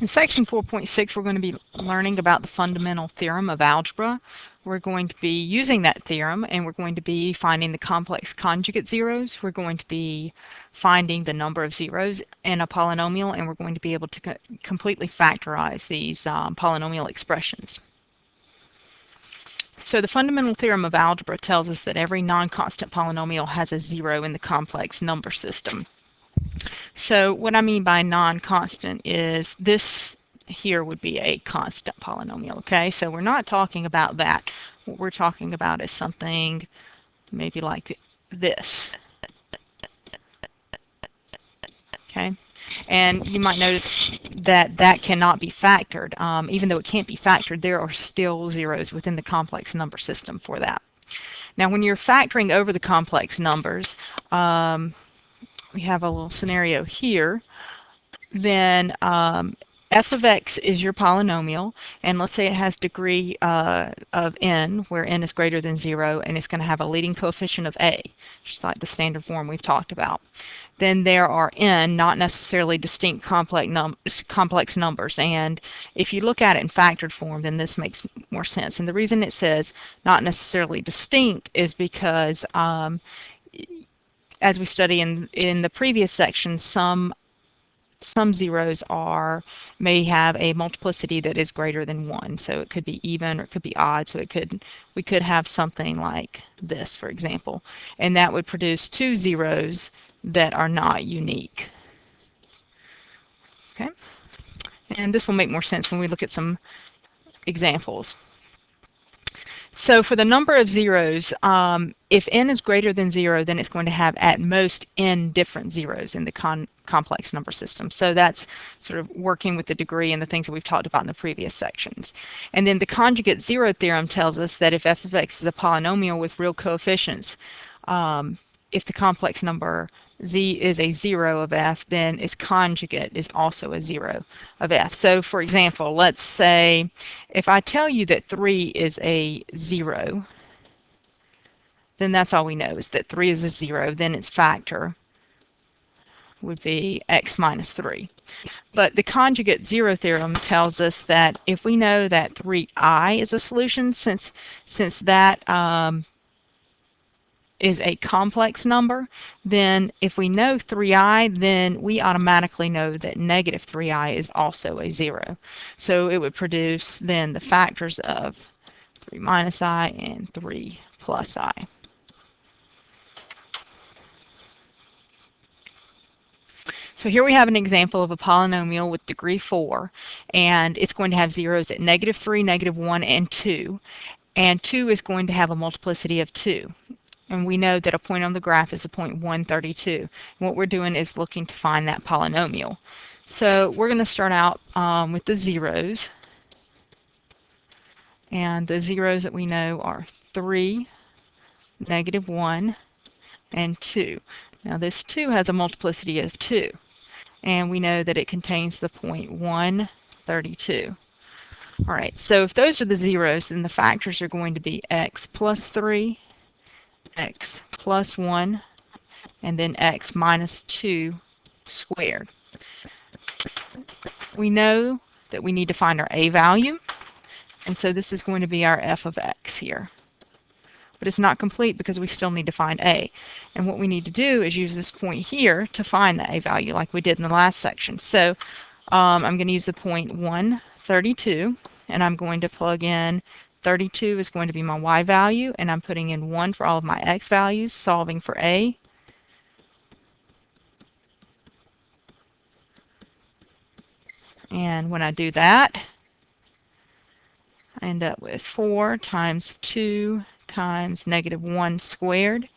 In section 4.6, we're going to be learning about the fundamental theorem of algebra. We're going to be using that theorem, and we're going to be finding the complex conjugate zeros. We're going to be finding the number of zeros in a polynomial, and we're going to be able to completely factorize these polynomial expressions. So the fundamental theorem of algebra tells us that every non-constant polynomial has a zero in the complex number system. So what I mean by non-constant is this here would be a constant polynomial, okay? So we're not talking about that. What we're talking about is something maybe like this, okay? And you might notice that that cannot be factored. Even though it can't be factored, there are still zeros within the complex number system for that. Now, when you're factoring over the complex numbers, we have a little scenario here, then f of x is your polynomial, and let's say it has degree of n, where n is greater than 0, and it's going to have a leading coefficient of a, just like the standard form we've talked about. Then there are n, not necessarily distinct complex numbers, and if you look at it in factored form, then this makes more sense. And the reason it says not necessarily distinct is because as we study in the previous section, some zeros may have a multiplicity that is greater than 1. So it could be even or it could be odd. So we could have something like this, for example. And that would produce two zeros that are not unique. Okay? And this will make more sense when we look at some examples. So for the number of zeros, if n is greater than 0, then it's going to have at most n different zeros in the complex number system. So that's sort of working with the degree and the things that we've talked about in the previous sections. And then the conjugate zero theorem tells us that if f of x is a polynomial with real coefficients, if the complex number z is a 0 of f, then its conjugate is also a 0 of f. So for example, let's say if I tell you that 3 is a 0, then that's all we know, is that 3 is a 0. Then its factor would be x minus 3. But the conjugate zero theorem tells us that if we know that 3i is a solution, since that is a complex number, then if we know 3i, then we automatically know that negative 3i is also a 0. So it would produce then the factors of 3 minus I and 3 plus I. So here we have an example of a polynomial with degree 4, and it's going to have zeros at negative 3, negative 1, and 2. And 2 is going to have a multiplicity of 2. And we know that a point on the graph is the point 132. And what we're doing is looking to find that polynomial. So we're going to start out with the zeros. And the zeros that we know are 3, negative 1, and 2. Now this 2 has a multiplicity of 2. And we know that it contains the point 132. All right, so if those are the zeros, then the factors are going to be x plus 3, x plus 1, and then x minus 2 squared. We know that we need to find our a value, and so this is going to be our f of x here. But it's not complete because we still need to find a. And what we need to do is use this point here to find the a value like we did in the last section. So I'm going to use the point 132, and I'm going to plug in 32 is going to be my y value, and I'm putting in 1 for all of my x values, solving for a. And when I do that, I end up with 4 times 2 times negative 1 squared.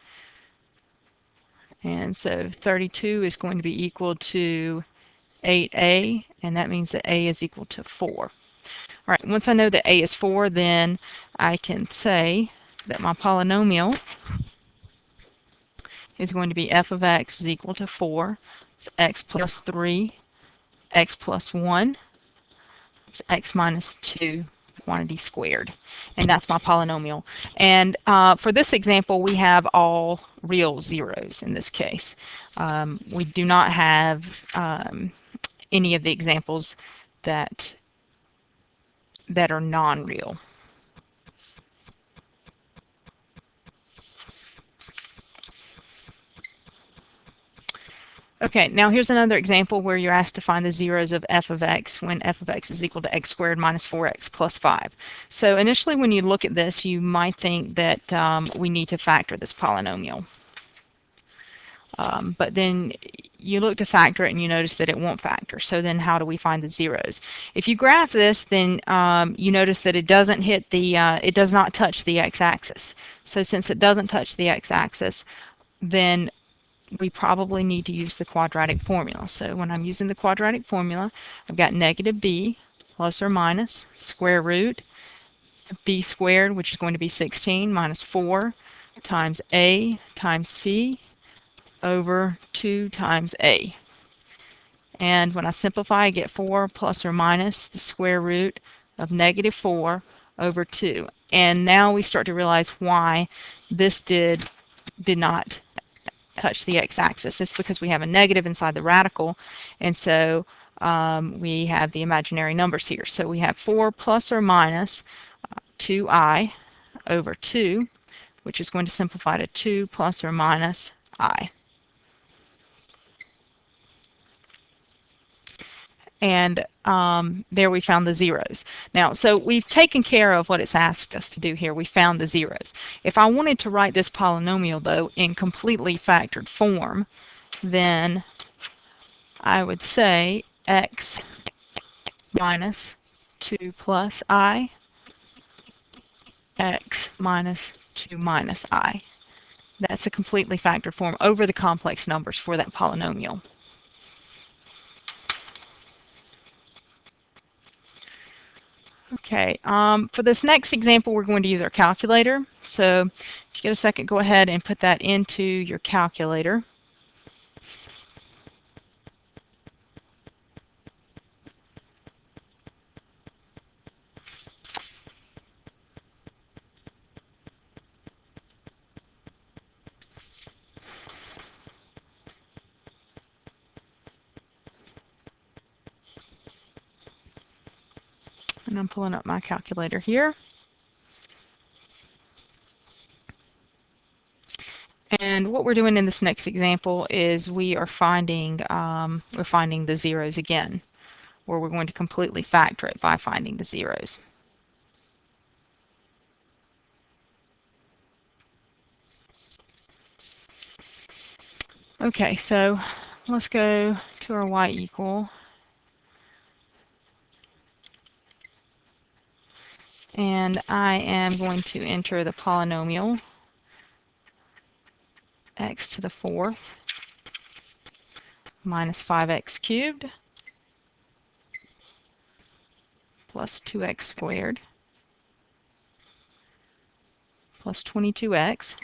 And so 32 is going to be equal to 8a, and that means that a is equal to 4. All right, once I know that a is 4, then I can say that my polynomial is going to be f of x is equal to 4. So x plus 3, x plus 1, so x minus 2 quantity squared. And that's my polynomial. And for this example, we have all real zeros in this case. We do not have any of the examples that are non-real. Okay, now here's another example where you're asked to find the zeros of f of x when f of x is equal to x squared minus 4x plus 5. So initially when you look at this, you might think that we need to factor this polynomial. But then you look to factor it and you notice that it won't factor. So then how do we find the zeros? If you graph this, then you notice that it doesn't hit the, it does not touch the x-axis. So since it doesn't touch the x-axis, then we probably need to use the quadratic formula. So when I'm using the quadratic formula, I've got negative b plus or minus square root b squared, which is going to be 16, minus 4 times a times c over 2 times a. And when I simplify, I get 4 plus or minus the square root of negative 4 over 2. And now we start to realize why this did not touch the x-axis. It's because we have a negative inside the radical, and so we have the imaginary numbers here. So we have 4 plus or minus 2i over 2, which is going to simplify to 2 plus or minus I. And there we found the zeros. Now, so we've taken care of what it's asked us to do here. We found the zeros. If I wanted to write this polynomial, though, in completely factored form, then I would say x minus 2 plus I, x minus 2 minus I. That's a completely factored form over the complex numbers for that polynomial. Okay, for this next example, we're going to use our calculator. So if you get a second, go ahead and put that into your calculator. And I'm pulling up my calculator here. And what we're doing in this next example is we're finding the zeros again, where we're going to completely factor it by finding the zeros. Okay, so let's go to our y equal. And I am going to enter the polynomial x to the 4th minus 5x cubed plus 2x squared plus 22x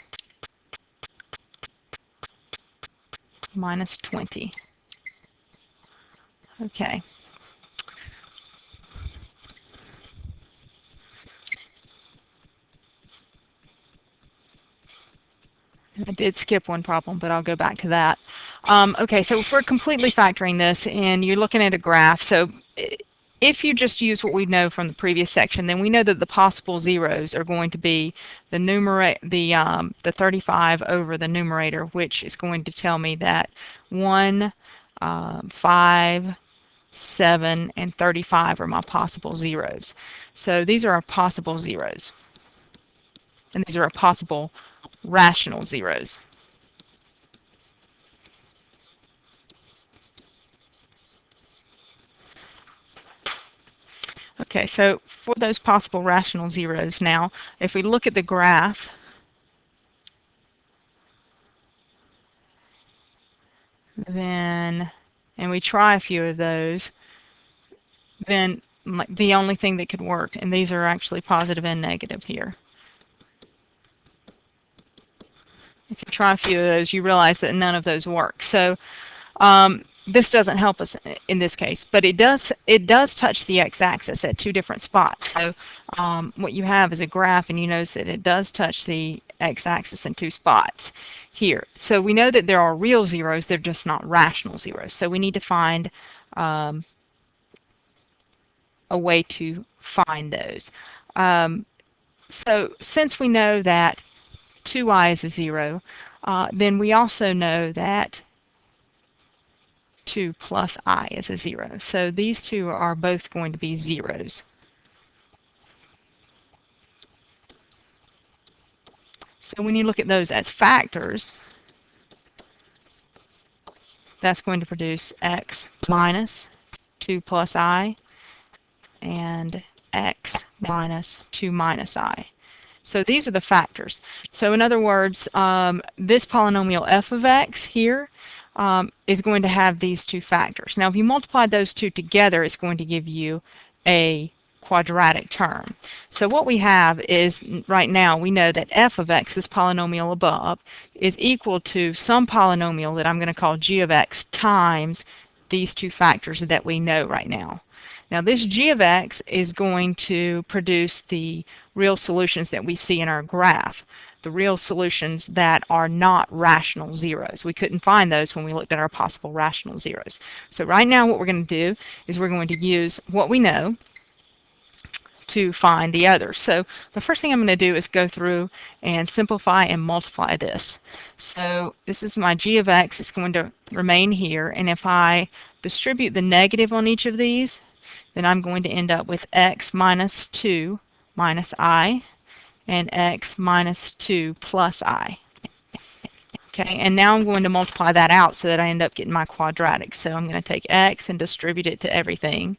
minus 20. Okay. I did skip one problem, but I'll go back to that. Okay, so if we're completely factoring this and you're looking at a graph, so if you just use what we know from the previous section, then we know that the possible zeros are going to be the 35 over the numerator, which is going to tell me that 1, 5, 7, and 35 are my possible zeros. So these are our possible zeros. And these are our possible rational zeros. Okay, so for those possible rational zeros now, if we look at the graph, then, and we try a few of those, then the only thing that could work, and these are actually positive and negative here. If you try a few of those, you realize that none of those work. So this doesn't help us in this case, but it does touch the x-axis at 2 different spots. So what you have is a graph, and you notice that it does touch the x-axis in 2 spots here. So we know that there are real zeros, they're just not rational zeros. So we need to find a way to find those. So since we know that 2i is a 0, then we also know that 2 plus I is a 0. So these two are both going to be zeros. So when you look at those as factors, that's going to produce x minus 2 plus I and x minus 2 minus I. So these are the factors. So in other words, this polynomial f of x here is going to have these two factors. Now if you multiply those two together, it's going to give you a quadratic term. So what we have is, right now, we know that f of x, this polynomial above, is equal to some polynomial that I'm going to call g of x times these two factors that we know right now. Now this g of x is going to produce the real solutions that we see in our graph, the real solutions that are not rational zeros. We couldn't find those when we looked at our possible rational zeros. So right now what we're going to do is we're going to use what we know to find the others. So the first thing I'm going to do is go through and simplify and multiply this. So this is my g of x. It's going to remain here, and if I distribute the negative on each of these, then I'm going to end up with x minus 2 minus I and x minus 2 plus I. Okay, and now I'm going to multiply that out so that I end up getting my quadratic. So I'm going to take x and distribute it to everything.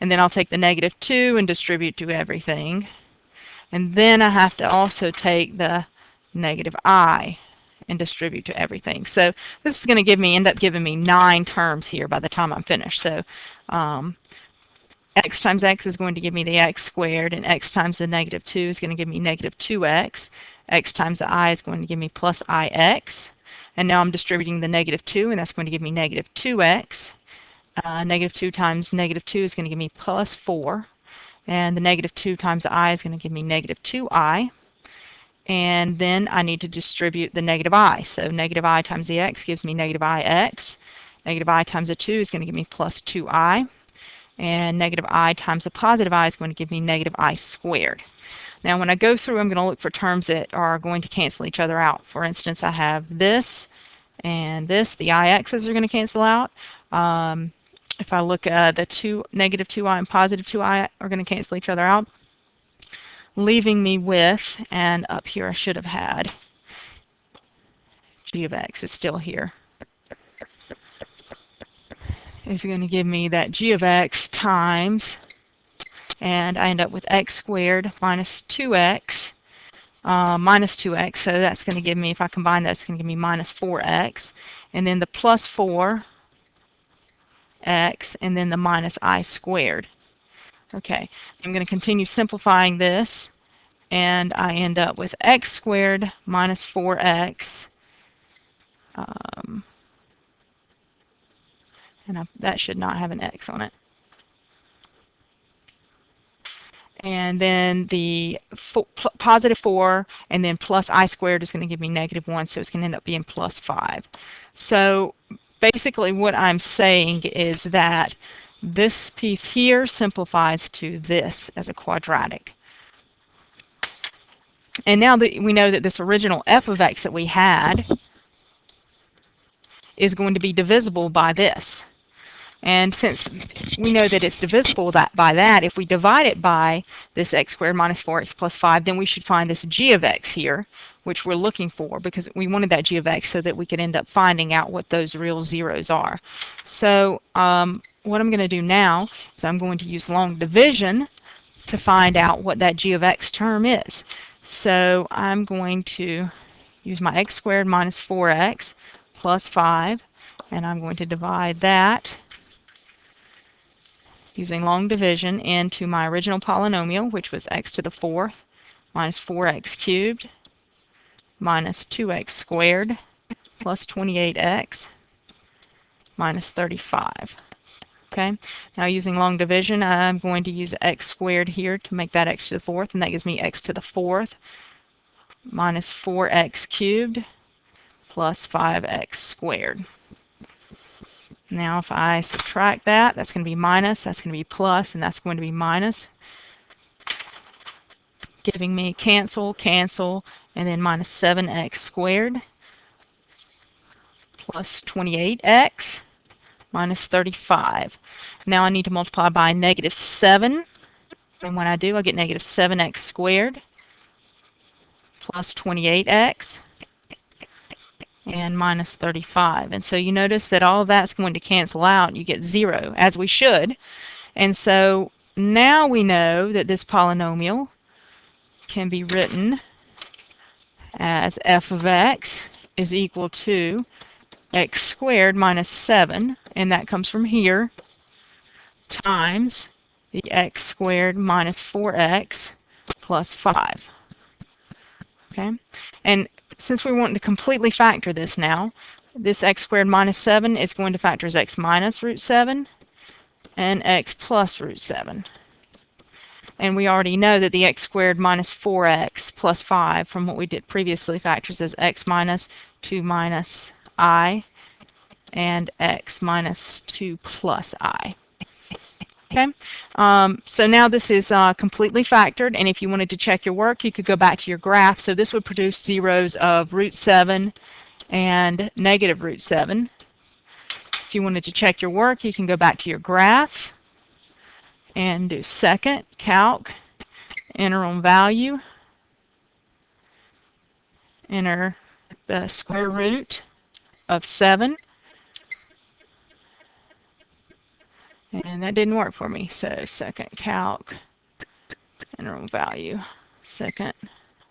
And then I'll take the negative 2 and distribute to everything. And then I have to also take the negative I and distribute to everything. So this is going to end up giving me 9 terms here by the time I'm finished. So x times x is going to give me the x squared, and x times the negative 2 is going to give me negative 2x. X times the I is going to give me plus ix. And now I'm distributing the negative 2, and that's going to give me negative 2x. Negative 2 times negative 2 is going to give me plus 4. And the negative 2 times I is going to give me negative 2i. And then I need to distribute the negative I. So negative I times the x gives me negative ix. Negative I times the 2 is going to give me plus 2i. And negative I times the positive I is going to give me negative I squared. Now when I go through, I'm going to look for terms that are going to cancel each other out. For instance, I have this and this. The ix's are going to cancel out. If I look at the negative 2i and positive 2i are going to cancel each other out, leaving me with, and up here I should have had, g of x is still here. It's going to give me that g of x times, and I end up with x squared minus 2x minus 2x. So that's going to give me, if I combine that, it's going to give me minus 4x. And then the plus 4x, and then the minus I squared. Okay, I'm going to continue simplifying this, and I end up with x squared minus 4x. That should not have an x on it. And then the positive 4 and then plus I squared is going to give me negative 1, so it's going to end up being plus 5. So basically what I'm saying is that this piece here simplifies to this as a quadratic. And now that we know that this original f of x that we had is going to be divisible by this. And since we know that it's divisible by that, if we divide it by this x squared minus 4x plus 5, then we should find this g of x here, which we're looking for because we wanted that g of x so that we could end up finding out what those real zeros are. So what I'm going to do now is I'm going to use long division to find out what that g of x term is. So I'm going to use my x squared minus 4x plus 5, and I'm going to divide that using long division into my original polynomial, which was x to the 4th minus 4x cubed minus 2x squared plus 28x minus 35. Okay, now using long division, I'm going to use x squared here to make that x to the 4th, and that gives me x to the 4th minus 4x cubed plus 5x squared. Now if I subtract that, that's going to be minus, that's going to be plus, and that's going to be minus, giving me cancel, cancel, and then minus 7x squared plus 28x minus 35. Now I need to multiply by negative 7, and when I do, I get negative 7x squared plus 28x and minus 35. And so you notice that all of that's going to cancel out. You get 0, as we should. And so now we know that this polynomial can be written as f of x is equal to x squared minus 7, and that comes from here, times the x squared minus 4x plus 5. Okay, and since we want to completely factor this now, this x squared minus 7 is going to factor as x minus root 7 and x plus root 7. And we already know that the x squared minus 4x plus 5 from what we did previously factors as x minus 2 minus I and x minus 2 plus I. Okay, so now this is completely factored, and if you wanted to check your work, you could go back to your graph. So this would produce zeros of root 7 and negative root 7. If you wanted to check your work, you can go back to your graph and do second, calc, enter on value, enter the square root of 7. And that didn't work for me, so second calc, enter on value, second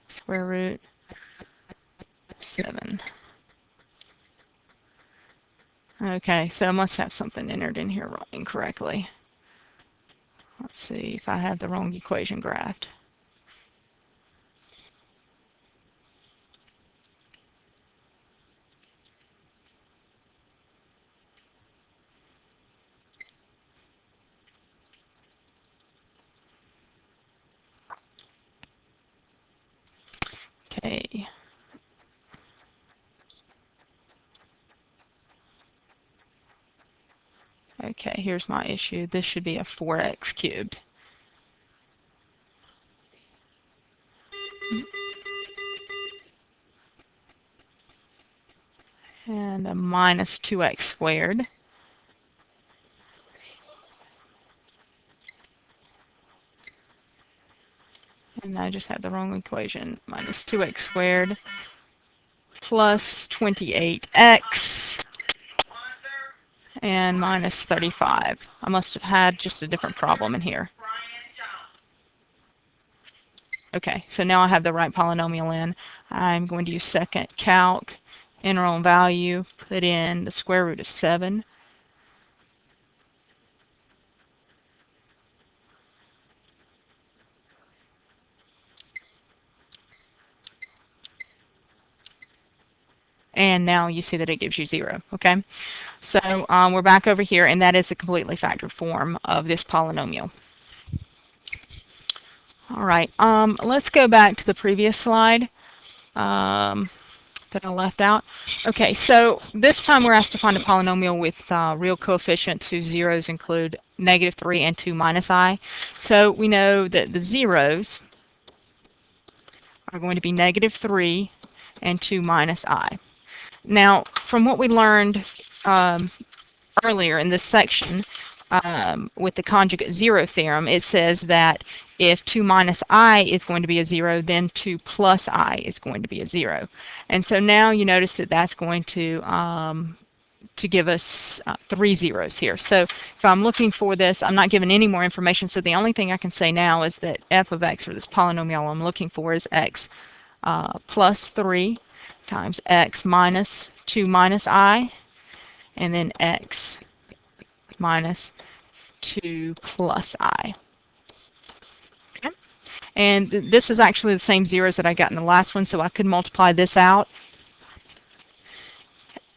square root 7. Okay, so I must have something entered in here wrong incorrectly. Let's see if I have the wrong equation graphed. Okay. Okay, here's my issue. This should be a 4x cubed. And a minus 2x squared. And I just have the wrong equation. Minus 2x squared plus 28x and minus 35. I must have had just a different problem in here. Okay, so now I have the right polynomial in. I'm going to use second calc, enter on value, put in the square root of 7. And now you see that it gives you 0. Okay, so we're back over here, and that is a completely factored form of this polynomial. All right, let's go back to the previous slide that I left out. Okay, so this time we're asked to find a polynomial with real coefficients whose zeros include negative 3 and 2 minus I. So we know that the zeros are going to be negative 3 and 2 minus I. Now, from what we learned earlier in this section with the conjugate zero theorem, it says that if 2 minus I is going to be a 0, then 2 plus I is going to be a 0. And so now you notice that that's going to give us 3 zeros here. So if I'm looking for this, I'm not given any more information, so the only thing I can say now is that f of x, or this polynomial I'm looking for, is x plus 3 times x minus 2 minus I, and then x minus 2 plus I. Okay? And this is actually the same zeros that I got in the last one, so I could multiply this out.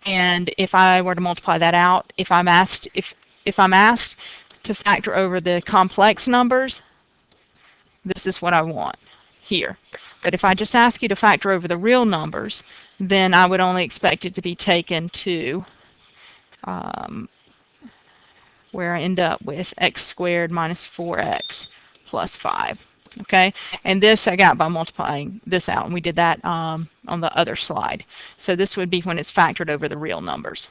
And if I were to multiply that out, if I'm asked to factor over the complex numbers, this is what I want here. But if I just ask you to factor over the real numbers, then I would only expect it to be taken to where I end up with x squared minus 4x plus 5. Okay, and this I got by multiplying this out, and we did that on the other slide. So this would be when it's factored over the real numbers.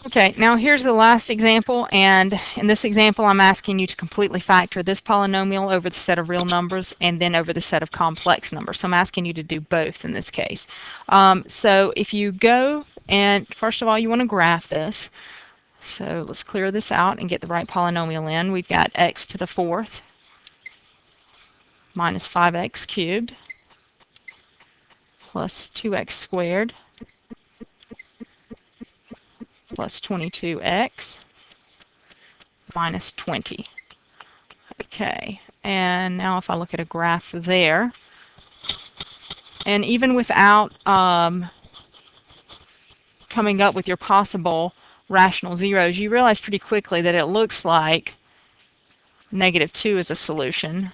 Okay, now here's the last example, and in this example I'm asking you to completely factor this polynomial over the set of real numbers and then over the set of complex numbers. So I'm asking you to do both in this case. So if you go and first of all you want to graph this. So let's clear this out and get the right polynomial in. We've got x to the 4th minus 5x cubed plus 2x squared plus 22x minus 20. Okay, and now if I look at a graph there, and even without coming up with your possible rational zeros, you realize pretty quickly that it looks like -2 is a solution.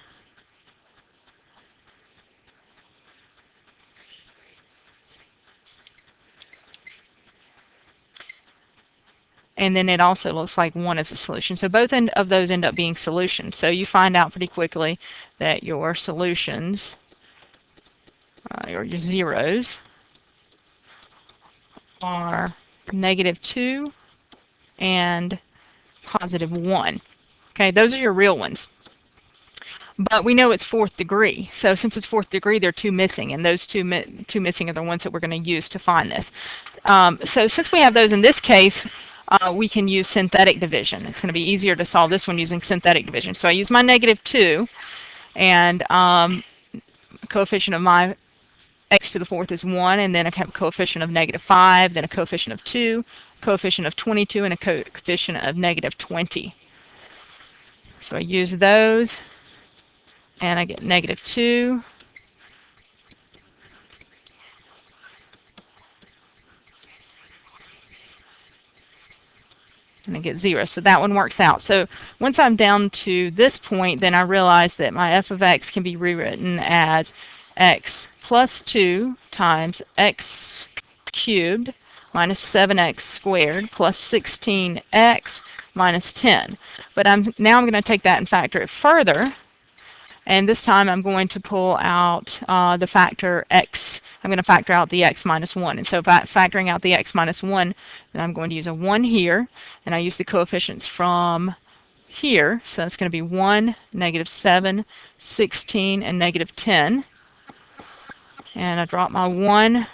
And then it also looks like 1 is a solution. So both of those end up being solutions. So you find out pretty quickly that your solutions, or your zeros, are -2 and +1. Okay, those are your real ones. But we know it's 4th degree. So since it's 4th degree, there are 2 missing. And those two missing are the ones that we're going to use to find this. So since we have those in this case, we can use synthetic division. It's going to be easier to solve this one using synthetic division. So I use my -2, and coefficient of my x to the 4th is 1, and then I have a coefficient of -5, then a coefficient of 2, coefficient of 22, and a coefficient of -20. So I use those, and I get -2. And I get 0. So that one works out. So once I'm down to this point, then I realize that my f of x can be rewritten as x plus 2 times x cubed minus 7x squared plus 16x minus 10. But now I'm going to take that and factor it further. And this time I'm going to pull out the factor x. I'm going to factor out the x minus 1. And so factoring out the x minus 1, then I'm going to use a 1 here. And I use the coefficients from here. So that's going to be 1, -7, 16, and -10. And I drop my 1.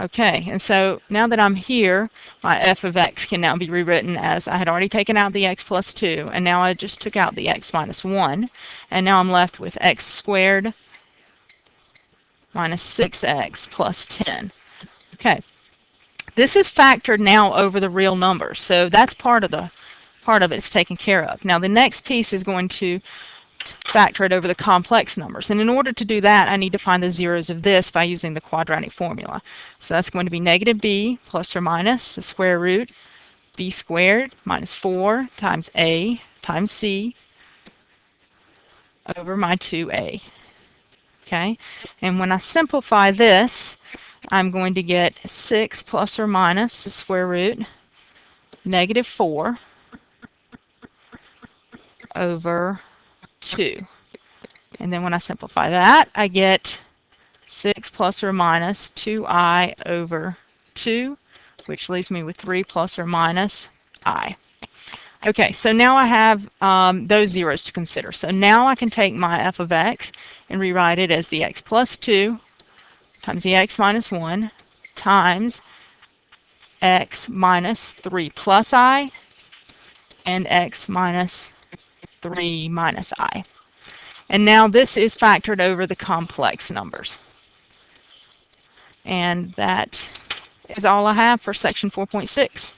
Okay, and so now that I'm here, my f of x can now be rewritten as I had already taken out the x plus 2, and now I just took out the x minus 1, and now I'm left with x squared minus 6x plus 10. Okay, this is factored now over the real numbers, so that's part of it's taken care of. Now the next piece is going to factor it over the complex numbers. And in order to do that, I need to find the zeros of this by using the quadratic formula. So that's going to be -b plus or minus the square root b squared minus 4 times a times c over my 2a. Okay, and when I simplify this, I'm going to get 6 plus or minus the square root -4 over 2. And then when I simplify that, I get 6 plus or minus 2i over 2, which leaves me with 3 plus or minus I. Okay, so now I have those zeros to consider. So now I can take my f of x and rewrite it as the x plus 2 times the x minus 1 times x minus 3 plus I and x minus 3 minus I. And now this is factored over the complex numbers. And that is all I have for section 4.6.